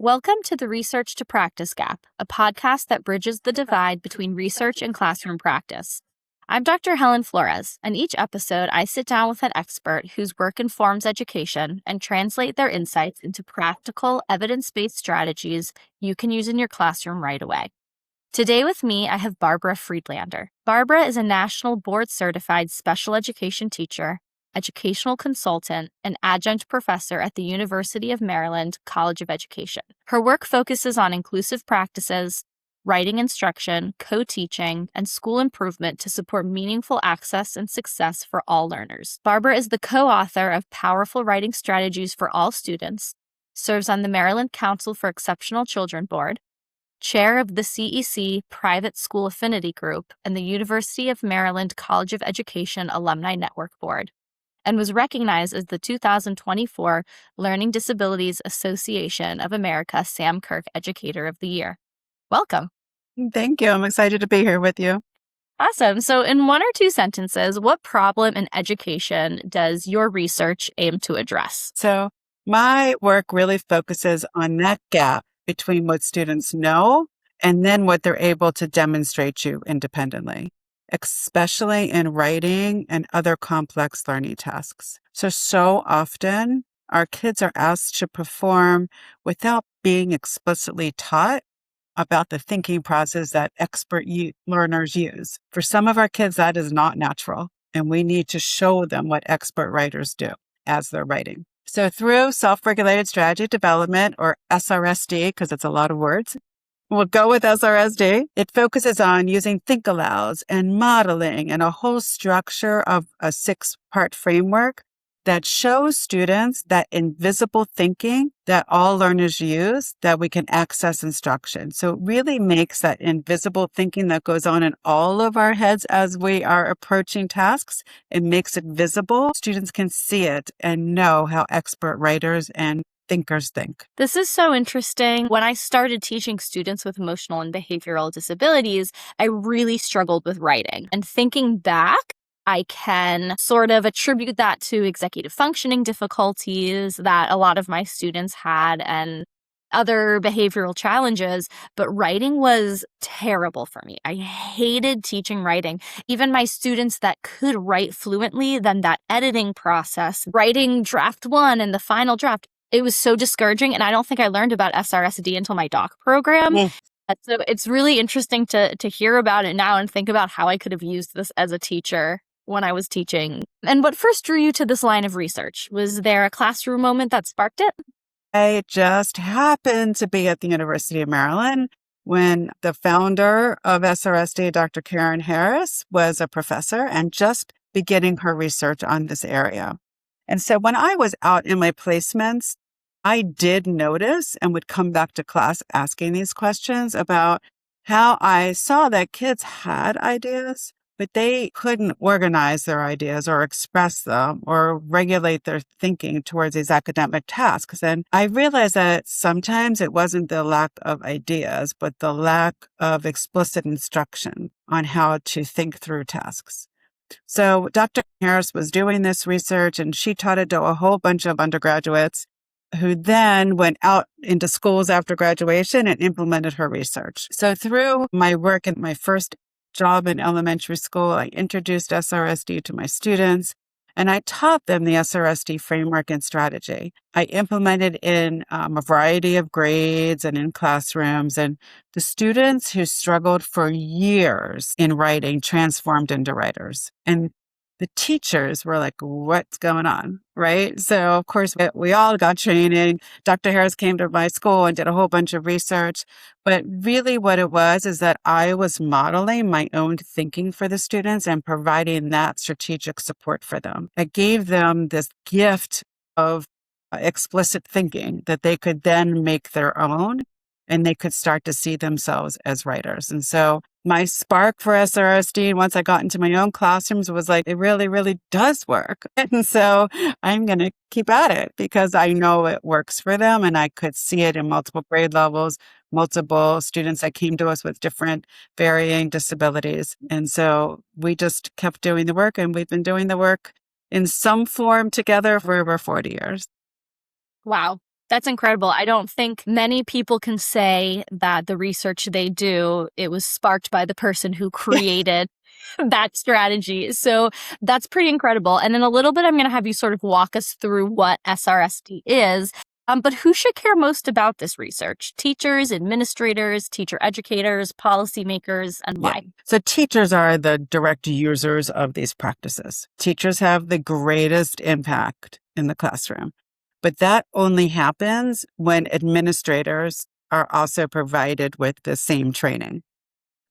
Welcome to the Research to Practice Gap, a podcast that bridges the divide between research and classroom practice. I'm Dr. Helen Flores, and each episode I sit down with an expert whose work informs education and translate their insights into practical, evidence-based strategies you can use in your classroom right away. Today with me, I have Barbara Friedlander. Barbara is a national board-certified special education teacher, educational consultant, and adjunct professor at the University of Maryland College of Education. Her work focuses on inclusive practices, writing instruction, co-teaching, and school improvement to support meaningful access and success for all learners. Barbara is the co-author of Powerful Writing Strategies for All Students, serves on the Maryland Council for Exceptional Children Board, chair of the CEC Private School Affinity Group, and the University of Maryland College of Education Alumni Network Board, and was recognized as the 2024 Learning Disabilities Association of America Sam Kirk Educator of the Year. Welcome. Thank you. I'm excited to be here with you. Awesome. So in one or two sentences, what problem in education does your research aim to address? So my work really focuses on that gap between what students know and then what they're able to demonstrate you independently, especially in writing and other complex learning tasks. So often our kids are asked to perform without being explicitly taught about the thinking process that expert learners use. For some of our kids, that is not natural, and we need to show them what expert writers do as they're writing. So through self-regulated strategy development, or SRSD, because it's a lot of words, we'll go with SRSD. It focuses on using think-alouds and modeling and a whole structure of a 6-part framework that shows students that invisible thinking that all learners use, that we can access instruction. So it really makes that invisible thinking that goes on in all of our heads as we are approaching tasks, it makes it visible. Students can see it and know how expert writers and thinkers think. This is so interesting. When I started teaching students with emotional and behavioral disabilities, I really struggled with writing. And thinking back, I can sort of attribute that to executive functioning difficulties that a lot of my students had and other behavioral challenges, but writing was terrible for me. I hated teaching writing. Even my students that could write fluently, then that editing process, writing draft 1 and the final draft, it was so discouraging. And I don't think I learned about SRSD until my doc program. So it's really interesting to hear about it now and think about how I could have used this as a teacher when I was teaching. And what first drew you to this line of research? Was there a classroom moment that sparked it? I just happened to be at the University of Maryland when the founder of SRSD, Dr. Karen Harris, was a professor and just beginning her research on this area. And so when I was out in my placements, I did notice and would come back to class asking these questions about how I saw that kids had ideas, but they couldn't organize their ideas or express them or regulate their thinking towards these academic tasks. And I realized that sometimes it wasn't the lack of ideas, but the lack of explicit instruction on how to think through tasks. So Dr. Harris was doing this research, and she taught it to a whole bunch of undergraduates who then went out into schools after graduation and implemented her research. So through my work in my first job in elementary school, I introduced SRSD to my students, and I taught them the SRSD framework and strategy. I implemented in a variety of grades and in classrooms, and the students who struggled for years in writing transformed into writers. And the teachers were like, what's going on, right? So, of course, we all got training. Dr. Harris came to my school and did a whole bunch of research. But really what it was is that I was modeling my own thinking for the students and providing that strategic support for them. I gave them this gift of explicit thinking that they could then make their own, and they could start to see themselves as writers. And so my spark for SRSD, once I got into my own classrooms, was like, it really, really does work. And so I'm going to keep at it because I know it works for them. And I could see it in multiple grade levels, multiple students that came to us with different varying disabilities. And so we just kept doing the work, and we've been doing the work in some form together for over 40 years. Wow. That's incredible. I don't think many people can say that the research they do, it was sparked by the person who created that strategy. So that's pretty incredible. And in a little bit, I'm going to have you sort of walk us through what SRSD is. But who should care most about this research? Teachers, administrators, teacher educators, policymakers, and why? So teachers are the direct users of these practices. Teachers have the greatest impact in the classroom. But that only happens when administrators are also provided with the same training.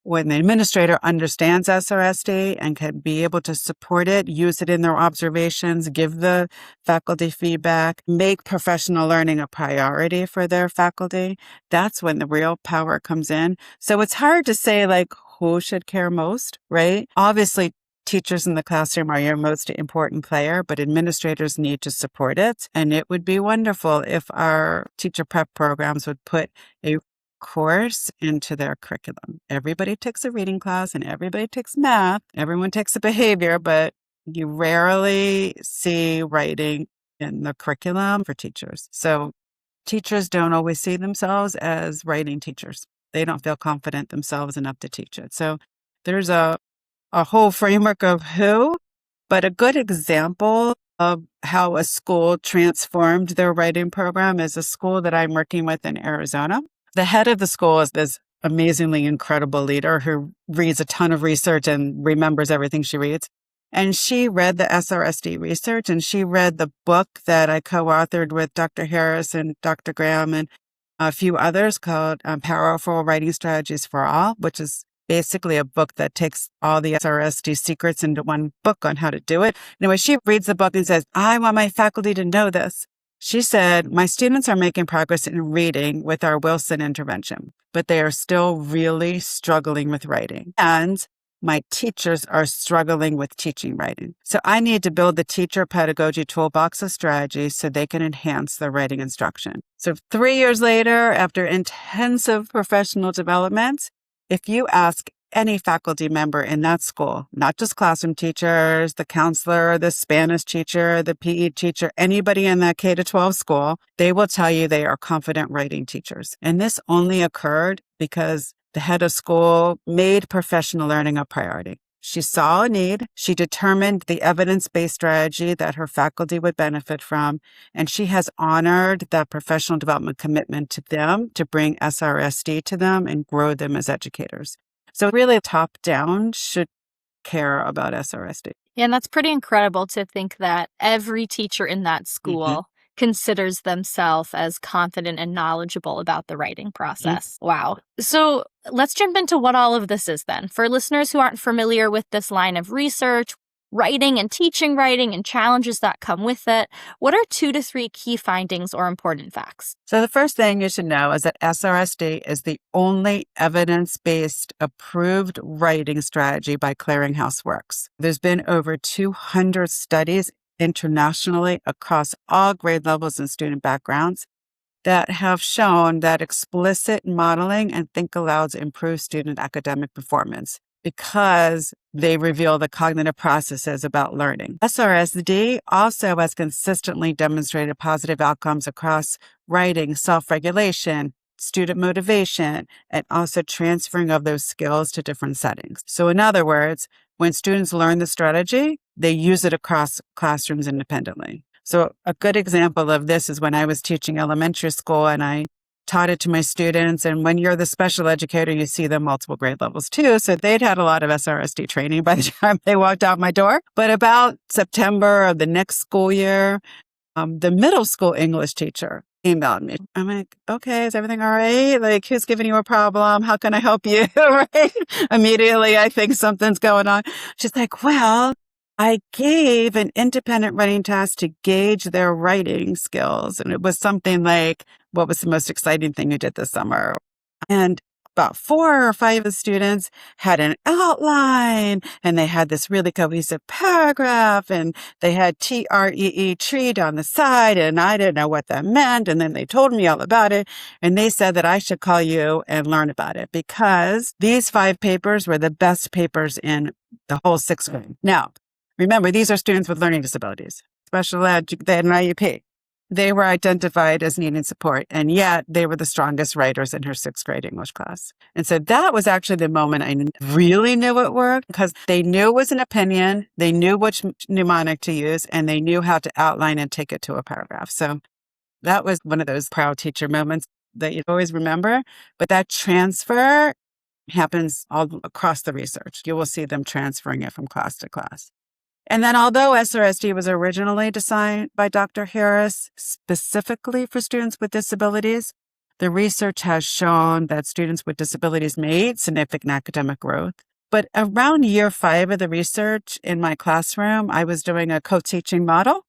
When the administrator understands SRSD and can be able to support it, use it in their observations, give the faculty feedback, make professional learning a priority for their faculty, that's when the real power comes in. So it's hard to say like who should care most, right? Obviously, teachers in the classroom are your most important player, but administrators need to support it. And it would be wonderful if our teacher prep programs would put a course into their curriculum. Everybody takes a reading class and everybody takes math. Everyone takes a behavior, but you rarely see writing in the curriculum for teachers. So teachers don't always see themselves as writing teachers. They don't feel confident themselves enough to teach it. So there's a whole framework of who, but a good example of how a school transformed their writing program is a school that I'm working with in Arizona. The head of the school is this amazingly incredible leader who reads a ton of research and remembers everything she reads. And she read the SRSD research, and she read the book that I co-authored with Dr. Harris and Dr. Graham and a few others called Powerful Writing Strategies for All, which is basically a book that takes all the SRSD secrets into one book on how to do it. Anyway, she reads the book and says, I want my faculty to know this. She said, my students are making progress in reading with our Wilson intervention, but they are still really struggling with writing. And my teachers are struggling with teaching writing. So I need to build the teacher pedagogy toolbox of strategies so they can enhance their writing instruction. So 3 years later, after intensive professional development, if you ask any faculty member in that school, not just classroom teachers, the counselor, the Spanish teacher, the PE teacher, anybody in that K-12 school, they will tell you they are confident writing teachers. And this only occurred because the head of school made professional learning a priority. She saw a need, she determined the evidence-based strategy that her faculty would benefit from, and she has honored that professional development commitment to them to bring SRSD to them and grow them as educators. So really top-down should care about SRSD. Yeah, and that's pretty incredible to think that every teacher in that school considers themselves as confident and knowledgeable about the writing process. Wow. So let's jump into what all of this is then. For listeners who aren't familiar with this line of research, writing and teaching writing and challenges that come with it, what are 2 to 3 key findings or important facts? So the first thing you should know is that SRSD is the only evidence-based approved writing strategy by Clearinghouse Works. There's been over 200 studies internationally across all grade levels and student backgrounds that have shown that explicit modeling and think-alouds improve student academic performance because they reveal the cognitive processes about learning. SRSD also has consistently demonstrated positive outcomes across writing, self-regulation, student motivation, and also transferring of those skills to different settings. So in other words, when students learn the strategy, they use it across classrooms independently. So a good example of this is when I was teaching elementary school and I taught it to my students. And when you're the special educator, you see them multiple grade levels too. So they'd had a lot of SRSD training by the time they walked out my door. But about September of the next school year, the middle school English teacher emailed me. I'm like, okay, is everything all right? Like, who's giving you a problem? How can I help you? Right? Immediately, I think something's going on. She's like, well, I gave an independent writing task to gauge their writing skills. And it was something like, what was the most exciting thing you did this summer? And about 4 or 5 of the students had an outline and they had this really cohesive paragraph and they had tree down the side and I didn't know what that meant. And then they told me all about it and they said that I should call you and learn about it because these 5 papers were the best papers in the whole 6th grade. Now, remember, these are students with learning disabilities, special ed, they had an IEP. they were identified as needing support, and yet they were the strongest writers in her sixth grade English class. And so that was actually the moment I really knew it worked, because they knew it was an opinion, they knew which mnemonic to use, and they knew how to outline and take it to a paragraph. So that was one of those proud teacher moments that you always remember. But that transfer happens all across the research. You will see them transferring it from class to class. And then although SRSD was originally designed by Dr. Harris specifically for students with disabilities, the research has shown that students with disabilities made significant academic growth. But around year 5 of the research in my classroom, I was doing a co-teaching model.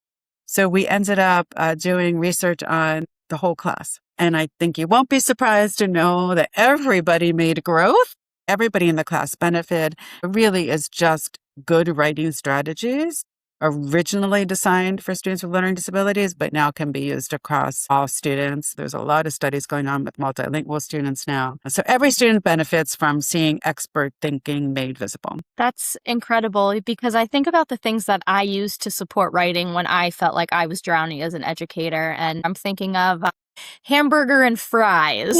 So we ended up doing research on the whole class. And I think you won't be surprised to know that everybody made growth. Everybody in the class benefited. It really is just good writing strategies originally designed for students with learning disabilities, but now can be used across all students. There's a lot of studies going on with multilingual students now. So every student benefits from seeing expert thinking made visible. That's incredible, because I think about the things that I used to support writing when I felt like I was drowning as an educator. And I'm thinking of hamburger and fries.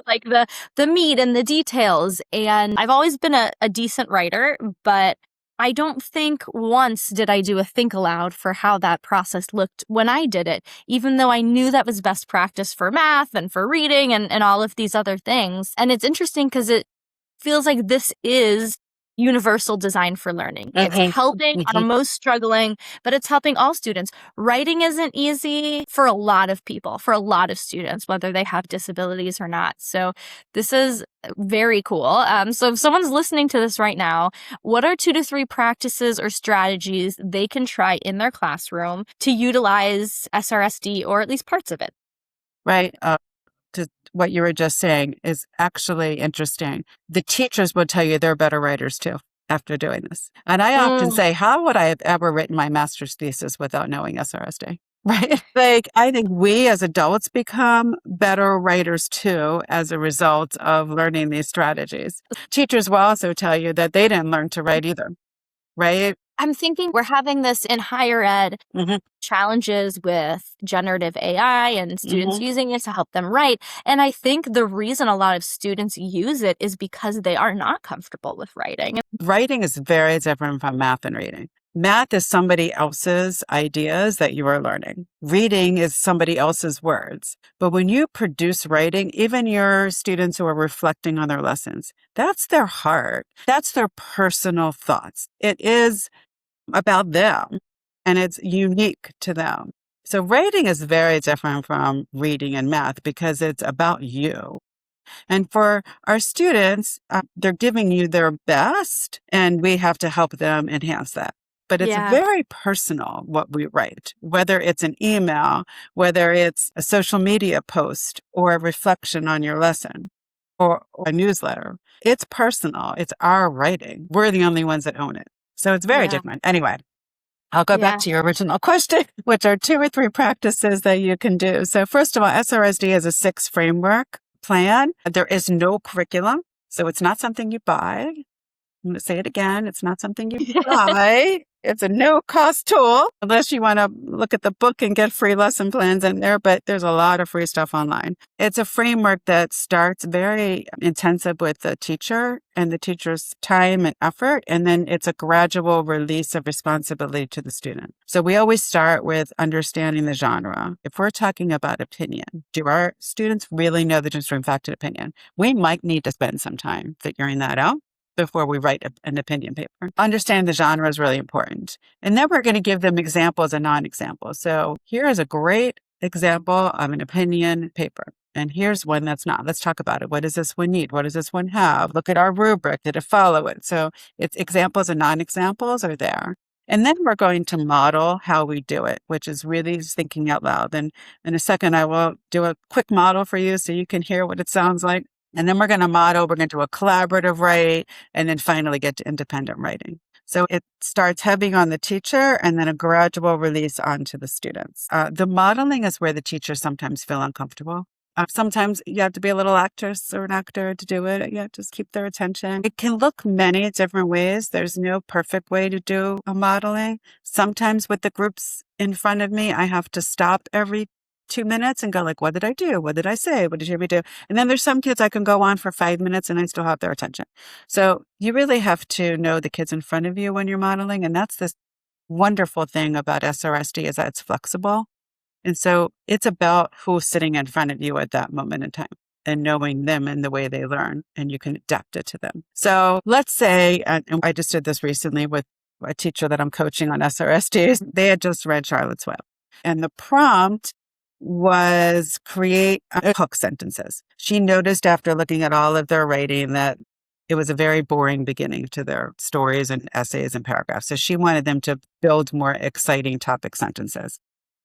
Like the meat and the details. And I've always been a decent writer, but I don't think once did I do a think aloud for how that process looked when I did it, even though I knew that was best practice for math and for reading and all of these other things. And it's interesting because it feels like this is universal design for learning. It's helping our most struggling, but it's helping all students. Writing isn't easy for a lot of people, for a lot of students, whether they have disabilities or not. So this is very cool. So if someone's listening to this right now, what are 2 to 3 practices or strategies they can try in their classroom to utilize SRSD, or at least parts of it? Right. To what you were just saying is actually interesting. The teachers will tell you they're better writers too after doing this. And I often say, how would I have ever written my master's thesis without knowing SRSD? Right? Like, I think we as adults become better writers too as a result of learning these strategies. Teachers will also tell you that they didn't learn to write either, right? I'm thinking we're having this in higher ed, challenges with generative AI and students using it to help them write. And I think the reason a lot of students use it is because they are not comfortable with writing. Writing is very different from math and reading. Math is somebody else's ideas that you are learning. Reading is somebody else's words. But when you produce writing, even your students who are reflecting on their lessons, that's their heart. That's their personal thoughts. It is about them, and it's unique to them. So writing is very different from reading and math because it's about you. And for our students, they're giving you their best, and we have to help them enhance that. But it's very personal what we write, whether it's an email, whether it's a social media post or a reflection on your lesson or a newsletter. It's personal. It's our writing. We're the only ones that own it. So it's very different. Anyway, I'll go back to your original question, which are 2 or 3 practices that you can do. So first of all, SRSD is a 6 framework plan. There is no curriculum. So it's not something you buy. I'm going to say it again. It's not something you buy. It's a no-cost tool, unless you want to look at the book and get free lesson plans in there, but there's a lot of free stuff online. It's a framework that starts very intensive with the teacher and the teacher's time and effort, and then it's a gradual release of responsibility to the student. So we always start with understanding the genre. If we're talking about opinion, do our students really know the difference between fact and opinion? We might need to spend some time figuring that out before we write an opinion paper. Understanding the genre is really important. And then we're going to give them examples and non-examples. So here is a great example of an opinion paper. And here's one that's not. Let's talk about it. What does this one need? What does this one have? Look at our rubric. Did it follow it? So it's examples and non-examples are there. And then we're going to model how we do it, which is really thinking out loud. And in a second, I will do a quick model for you so you can hear what it sounds like. And then we're going to model, we're going to do a collaborative write, and then finally get to independent writing. So it starts heavy on the teacher and then a gradual release onto the students. The modeling is where the teachers sometimes feel uncomfortable. Sometimes you have to be a little actress or an actor to do it. Yeah, just keep their attention. It can look many different ways. There's no perfect way to do a modeling. Sometimes with the groups in front of me, I have to stop every 2 minutes and go like, what did I do? What did I say? What did you do? And then there's some kids I can go on for 5 minutes and I still have their attention. So you really have to know the kids in front of you when you're modeling. And that's this wonderful thing about SRSD is that it's flexible. And so it's about who's sitting in front of you at that moment in time and knowing them and the way they learn, and you can adapt it to them. So let's say, and I just did this recently with a teacher that I'm coaching on SRSD, they had just read Charlotte's Web. And the prompt was create hook sentences. She noticed after looking at all of their writing that it was a very boring beginning to their stories and essays and paragraphs. So she wanted them to build more exciting topic sentences.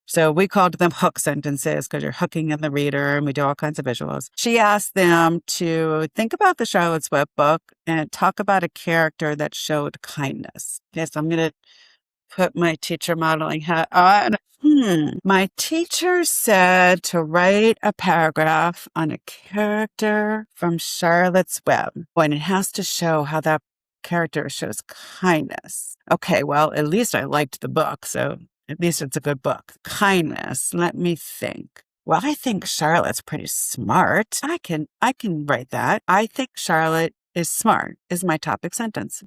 So we called them hook sentences because you're hooking in the reader, and we do all kinds of visuals. She asked them to think about the Charlotte's Web book and talk about a character that showed kindness. Yes, I'm going to put my teacher modeling hat on. My teacher said to write a paragraph on a character from Charlotte's Web, and it has to show how that character shows kindness. Okay, well, at least I liked the book, so at least it's a good book. Kindness. Let me think. Well, I think Charlotte's pretty smart. I can write that. I think Charlotte is smart is my topic sentence.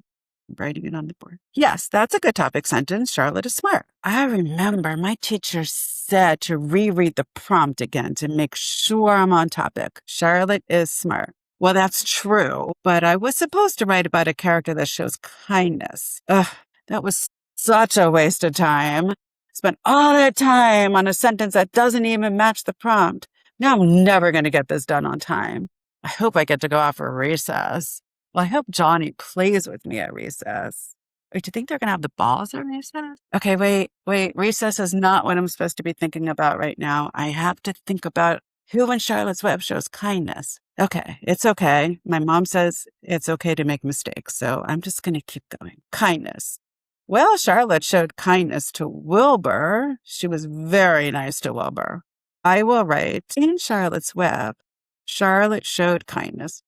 I'm writing it on the board. Yes, that's a good topic sentence. Charlotte is smart. I remember my teacher said to reread the prompt again to make sure I'm on topic. Charlotte is smart. Well, that's true, but I was supposed to write about a character that shows kindness. Ugh, that was such a waste of time. Spent all that time on a sentence that doesn't even match the prompt. Now I'm never going to get this done on time. I hope I get to go out for recess. Well, I hope Johnny plays with me at recess. Wait, do you think they're going to have the balls at recess? Okay, wait. Recess is not what I'm supposed to be thinking about right now. I have to think about who in Charlotte's Web shows kindness. Okay, it's okay. My mom says it's okay to make mistakes, so I'm just going to keep going. Kindness. Well, Charlotte showed kindness to Wilbur. She was very nice to Wilbur. I will write, in Charlotte's Web, Charlotte showed kindness.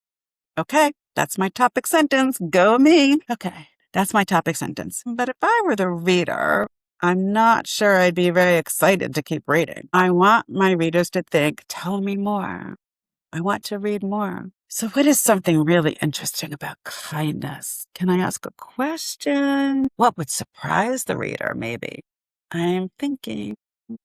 Okay, that's my topic sentence. Go me. Okay, that's my topic sentence. But if I were the reader, I'm not sure I'd be very excited to keep reading. I want my readers to think, tell me more. I want to read more. So what is something really interesting about kindness? Can I ask a question? What would surprise the reader, maybe? I'm thinking.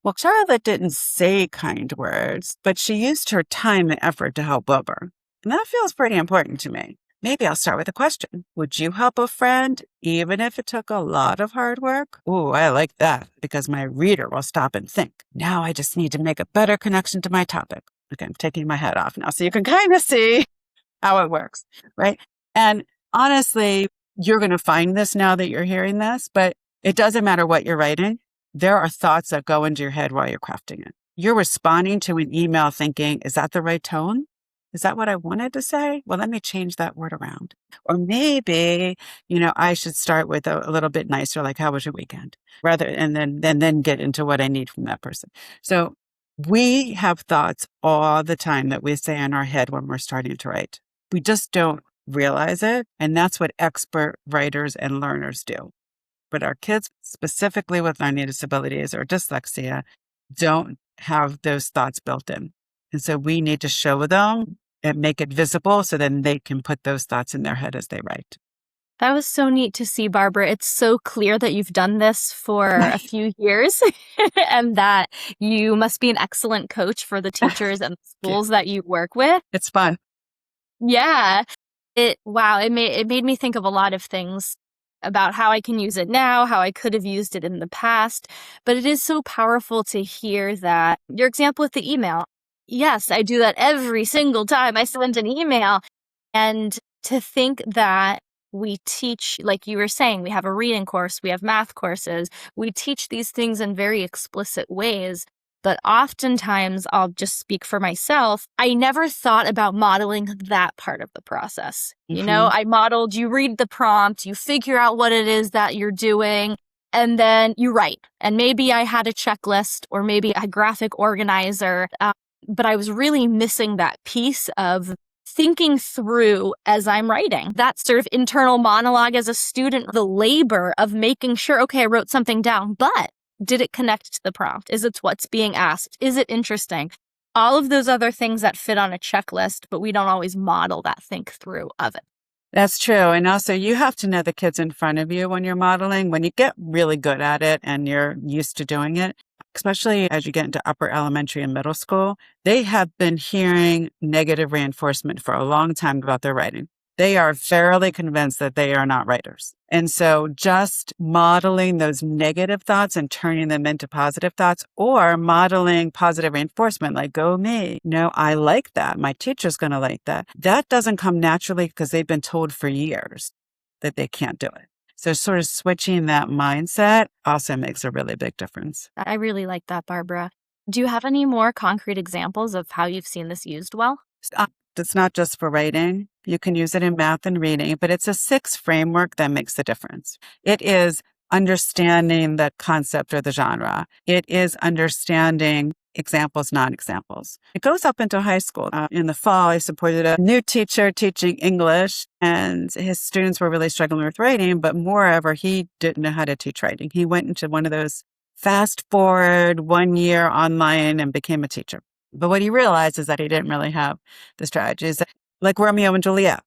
Well, Charlotte didn't say kind words, but she used her time and effort to help Wilbur. And that feels pretty important to me. Maybe I'll start with a question. Would you help a friend, even if it took a lot of hard work? Ooh, I like that, because my reader will stop and think. Now I just need to make a better connection to my topic. Okay, I'm taking my hat off now so you can kind of see how it works, right? And honestly, you're going to find this now that you're hearing this, but it doesn't matter what you're writing. There are thoughts that go into your head while you're crafting it. You're responding to an email thinking, is that the right tone? Is that what I wanted to say? Well, let me change that word around. Or maybe, I should start with a little bit nicer, like, how was your weekend? And then get into what I need from that person. So we have thoughts all the time that we say in our head when we're starting to write. We just don't realize it. And that's what expert writers and learners do. But our kids, specifically with learning disabilities or dyslexia, don't have those thoughts built in. And so we need to show them and make it visible so then they can put those thoughts in their head as they write. That was so neat to see, Barbara. It's so clear that you've done this for a few years and that you must be an excellent coach for the teachers and the schools that you work with. It's fun. Yeah. It made me think of a lot of things about how I can use it now, how I could have used it in the past. But it is so powerful to hear that your example with the email. Yes, I do that every single time I send an email. And to think that we teach, like you were saying, we have a reading course, we have math courses, we teach these things in very explicit ways. But oftentimes, I'll just speak for myself, I never thought about modeling that part of the process. Mm-hmm. I modeled, you read the prompt, you figure out what it is that you're doing, and then you write. And maybe I had a checklist or maybe a graphic organizer. but I was really missing that piece of thinking through as I'm writing. That sort of internal monologue as a student, the labor of making sure, okay, I wrote something down, but did it connect to the prompt? Is it what's being asked? Is it interesting? All of those other things that fit on a checklist, but we don't always model that think through of it. That's true. And also, you have to know the kids in front of you when you're modeling. When you get really good at it and you're used to doing it, especially as you get into upper elementary and middle school, they have been hearing negative reinforcement for a long time about their writing. They are fairly convinced that they are not writers. And so just modeling those negative thoughts and turning them into positive thoughts, or modeling positive reinforcement, like, go me. No, I like that. My teacher's going to like that. That doesn't come naturally because they've been told for years that they can't do it. So sort of switching that mindset also makes a really big difference. I really like that, Barbara. Do you have any more concrete examples of how you've seen this used well? It's not just for writing. You can use it in math and reading, but it's a 6 framework that makes the difference. It is understanding the concept or the genre. It is understanding examples, non-examples. It goes up into high school. In the fall, I supported a new teacher teaching English, and his students were really struggling with writing, but moreover, he didn't know how to teach writing. He went into one of those fast forward 1 year online and became a teacher. But what he realized is that he didn't really have the strategies. Like Romeo and Juliet,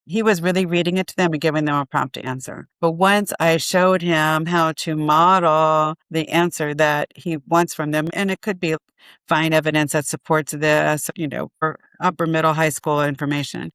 he was really reading it to them and giving them a prompt to answer. But once I showed him how to model the answer that he wants from them, and it could be find evidence that supports this, for upper middle high school information,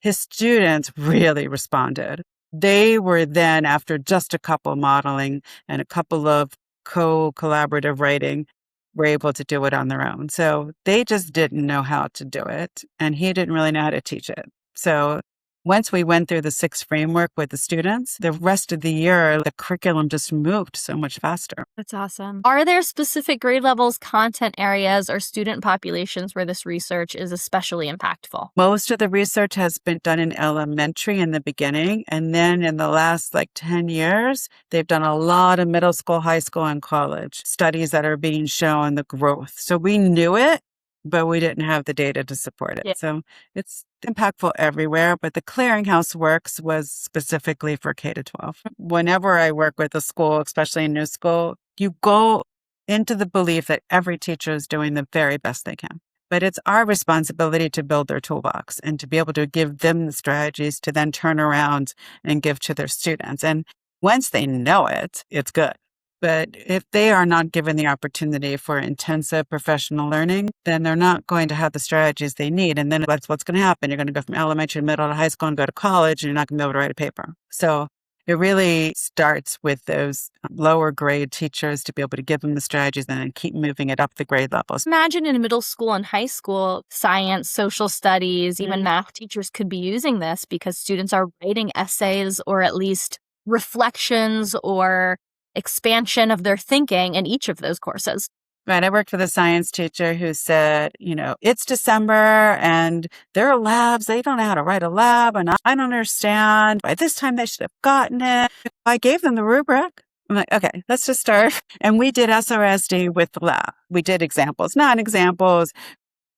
his students really responded. They were then, after just a couple modeling and a couple of collaborative writing, were able to do it on their own. So they just didn't know how to do it, and he didn't really know how to teach it. So once we went through the 6 framework with the students, the rest of the year, the curriculum just moved so much faster. That's awesome. Are there specific grade levels, content areas, or student populations where this research is especially impactful? Most of the research has been done in elementary in the beginning. And then in the last 10 years, they've done a lot of middle school, high school, and college studies that are being shown the growth. So we knew it, but we didn't have the data to support it. Yeah. So it's impactful everywhere, but the clearinghouse works was specifically for K-12. Whenever I work with a school, especially in new school, you go into the belief that every teacher is doing the very best they can. But it's our responsibility to build their toolbox and to be able to give them the strategies to then turn around and give to their students. And once they know it, it's good. But if they are not given the opportunity for intensive professional learning, then they're not going to have the strategies they need. And then that's what's going to happen. You're going to go from elementary to middle to high school and go to college, and you're not going to be able to write a paper. So it really starts with those lower grade teachers to be able to give them the strategies and then keep moving it up the grade levels. Imagine in middle school and high school, science, social studies, even math teachers could be using this because students are writing essays or at least reflections or expansion of their thinking in each of those courses. Right. I worked with a science teacher who said, it's December and there are labs. They don't know how to write a lab, and I don't understand. By this time, they should have gotten it. I gave them the rubric. I'm like, okay, let's just start. And we did SRSD with the lab. We did examples, non-examples.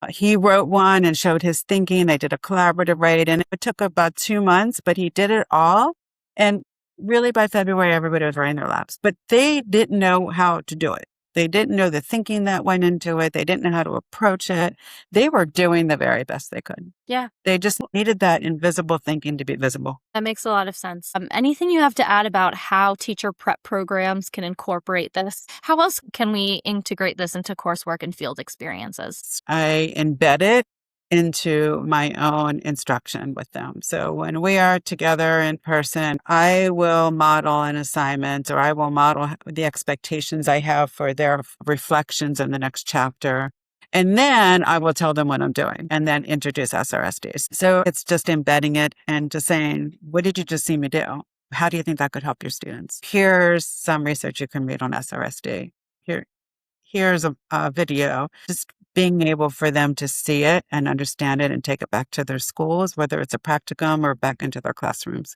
He wrote one and showed his thinking. They did a collaborative write, and it took about 2 months, but he did it all. And really, by February, everybody was writing their labs, but they didn't know how to do it. They didn't know the thinking that went into it. They didn't know how to approach it. They were doing the very best they could. Yeah. They just needed that invisible thinking to be visible. That makes a lot of sense. Anything you have to add about how teacher prep programs can incorporate this? How else can we integrate this into coursework and field experiences? I embed it into my own instruction with them. So when we are together in person, I will model an assignment, or I will model the expectations I have for their reflections in the next chapter. And then I will tell them what I'm doing and then introduce SRSDs. So it's just embedding it and just saying, what did you just see me do? How do you think that could help your students? Here's some research you can read on SRSD. Here's a video. Just being able for them to see it and understand it and take it back to their schools, whether it's a practicum or back into their classrooms.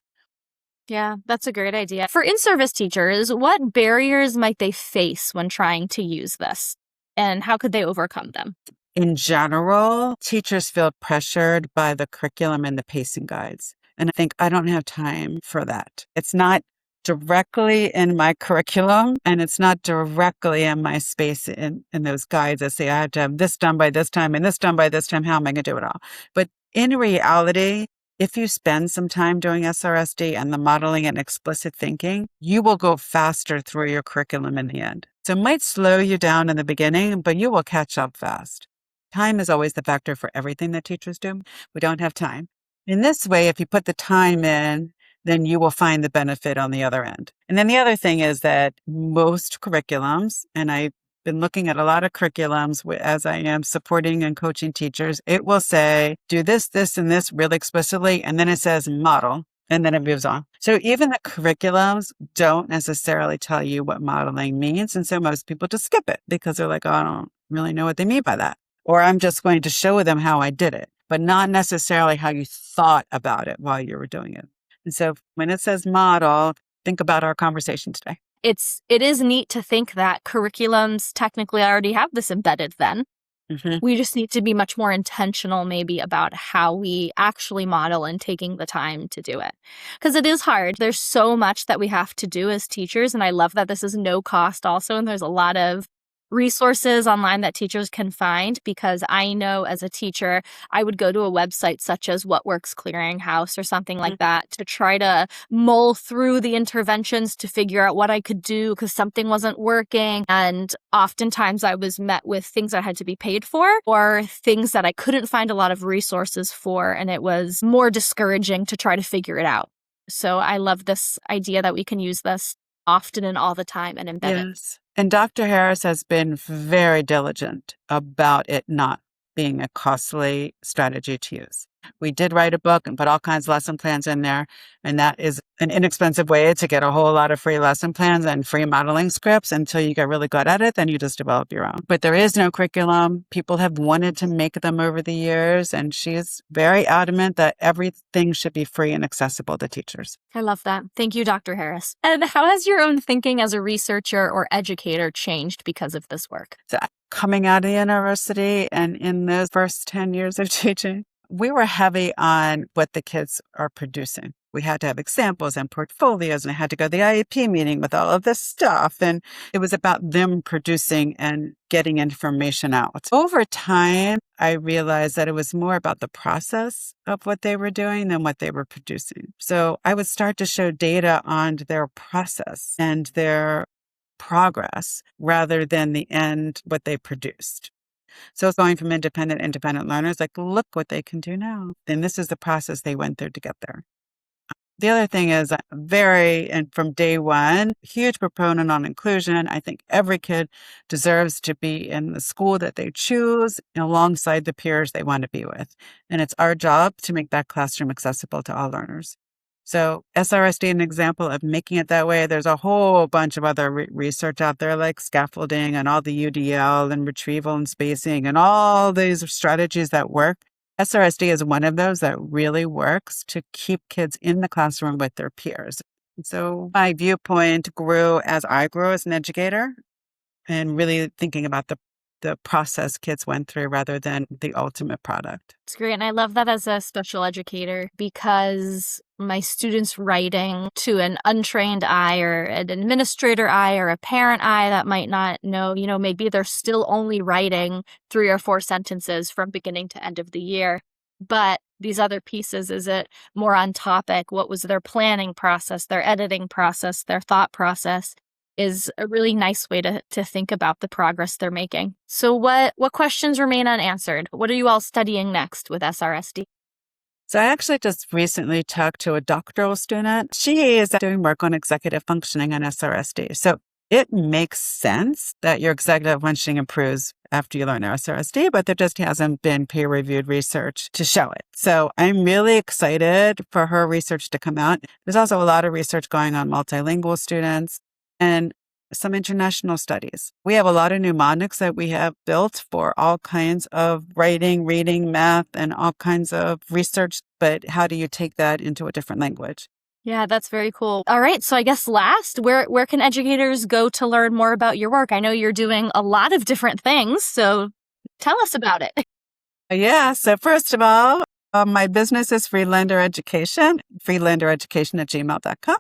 Yeah, that's a great idea. For in-service teachers, what barriers might they face when trying to use this? And how could they overcome them? in general, teachers feel pressured by the curriculum and the pacing guides. And I think I don't have time for that. It's not directly in my curriculum and it's not directly in my space in those guides that say I have to have this done by this time and this done by this time. How am I going to do it all? But in reality, if you spend some time doing SRSD and the modeling and explicit thinking, you will go faster through your curriculum in the end. So it might slow you down in the beginning, but you will catch up fast. Time is always the factor for everything that teachers do. We don't have time. In this way, if you put the time in, then you will find the benefit on the other end. And then the other thing is that most curriculums, and I've been looking at a lot of curriculums as I am supporting and coaching teachers, it will say, do this, this, and this really explicitly. And then it says model, and then it moves on. So even the curriculums don't necessarily tell you what modeling means. And so most people just skip it because they're like, oh, I don't really know what they mean by that. Or I'm just going to show them how I did it, but not necessarily how you thought about it while you were doing it. And so when it says model, think about our conversation today. It is neat to think that curriculums technically already have this embedded then. Mm-hmm. We just need to be much more intentional maybe about how we actually model and taking the time to do it. Because it is hard. There's so much that we have to do as teachers. And I love that this is no cost also. And there's a lot of resources online that teachers can find, because I know as a teacher, I would go to a website such as What Works Clearinghouse or something like that to try to mull through the interventions to figure out what I could do because something wasn't working. And oftentimes I was met with things I had to be paid for or things that I couldn't find a lot of resources for. And it was more discouraging to try to figure it out. So I love this idea that we can use this often and all the time and embed it. And Dr. Harris has been very diligent about it not being a costly strategy to use. We did write a book and put all kinds of lesson plans in there. And that is an inexpensive way to get a whole lot of free lesson plans and free modeling scripts. Until you get really good at it, then you just develop your own. But there is no curriculum. People have wanted to make them over the years. And she's very adamant that everything should be free and accessible to teachers. I love that. Thank you, Dr. Harris. And how has your own thinking as a researcher or educator changed because of this work? So coming out of the university and in those first 10 years of teaching, we were heavy on what the kids are producing. We had to have examples and portfolios, and I had to go to the IEP meeting with all of this stuff. And it was about them producing and getting information out. Over time, I realized that it was more about the process of what they were doing than what they were producing. So I would start to show data on their process and their progress rather than the end, what they produced. So it's going from independent learners, like, look what they can do now. And this is the process they went through to get there. The other thing is and from day one, huge proponent on inclusion. I think every kid deserves to be in the school that they choose alongside the peers they want to be with. And it's our job to make that classroom accessible to all learners. So SRSD, an example of making it that way. There's a whole bunch of other research out there like scaffolding and all the UDL and retrieval and spacing and all these strategies that work. SRSD is one of those that really works to keep kids in the classroom with their peers. So my viewpoint grew as I grew as an educator and really thinking about the process kids went through rather than the ultimate product. It's great. And I love that as a special educator because my students writing to an untrained eye or an administrator eye or a parent eye that might not know, maybe they're still only writing 3 or 4 sentences from beginning to end of the year. But these other pieces, is it more on topic? What was their planning process, their editing process, their thought process? Is a really nice way to think about the progress they're making. So what questions remain unanswered? What are you all studying next with SRSD? So I actually just recently talked to a doctoral student. She is doing work on executive functioning on SRSD. So it makes sense that your executive functioning improves after you learn SRSD, but there just hasn't been peer-reviewed research to show it. So I'm really excited for her research to come out. There's also a lot of research going on multilingual students and some international studies. We have a lot of mnemonics that we have built for all kinds of writing, reading, math, and all kinds of research. But how do you take that into a different language? Yeah, that's very cool. All right. So I guess last, where can educators go to learn more about your work? I know you're doing a lot of different things. So Tell us about it. Yeah. So first of all, my business is Friedlander Education, friedlandereducation@gmail.com.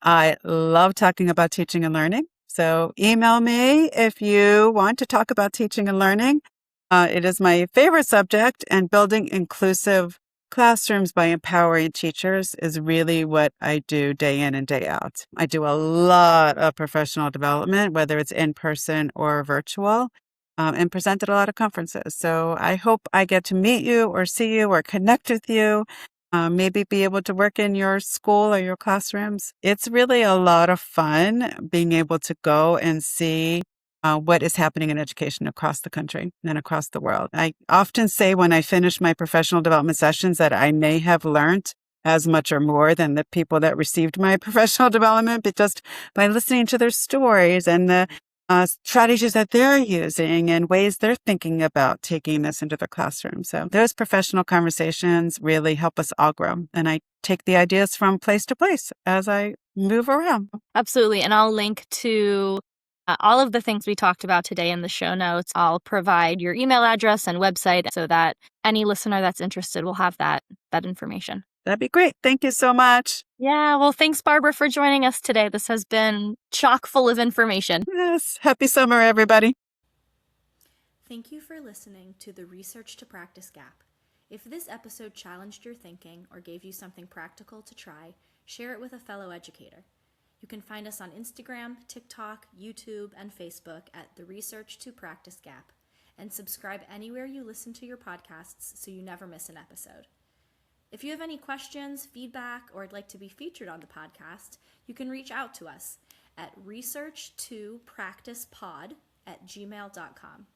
I love talking about teaching and learning. So email me if you want to talk about teaching and learning. It is my favorite subject, and building inclusive classrooms by empowering teachers is really what I do day in and day out. I do a lot of professional development, whether it's in person or virtual, and present at a lot of conferences. So I hope I get to meet you or see you or connect with you, maybe be able to work in your school or your classrooms. It's really a lot of fun being able to go and see what is happening in education across the country and across the world. I often say when I finish my professional development sessions that I may have learned as much or more than the people that received my professional development, but just by listening to their stories and the strategies that they're using and ways they're thinking about taking this into the classroom. So those professional conversations really help us all grow. And I take the ideas from place to place as I move around. Absolutely. And I'll link to all of the things we talked about today in the show notes. I'll provide your email address and website so that any listener that's interested will have that information. That'd be great. Thank you so much. Yeah, well, thanks, Barbara, for joining us today. This has been chock full of information. Yes. Happy summer, everybody. Thank you for listening to the Research to Practice Gap. If this episode challenged your thinking or gave you something practical to try, share it with a fellow educator. You can find us on Instagram, TikTok, YouTube, and Facebook at the Research to Practice Gap, and subscribe anywhere you listen to your podcasts so you never miss an episode. If you have any questions, feedback, or would like to be featured on the podcast, you can reach out to us at research2practicepod@gmail.com.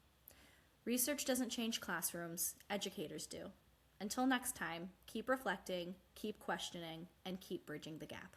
Research doesn't change classrooms, educators do. Until next time, keep reflecting, keep questioning, and keep bridging the gap.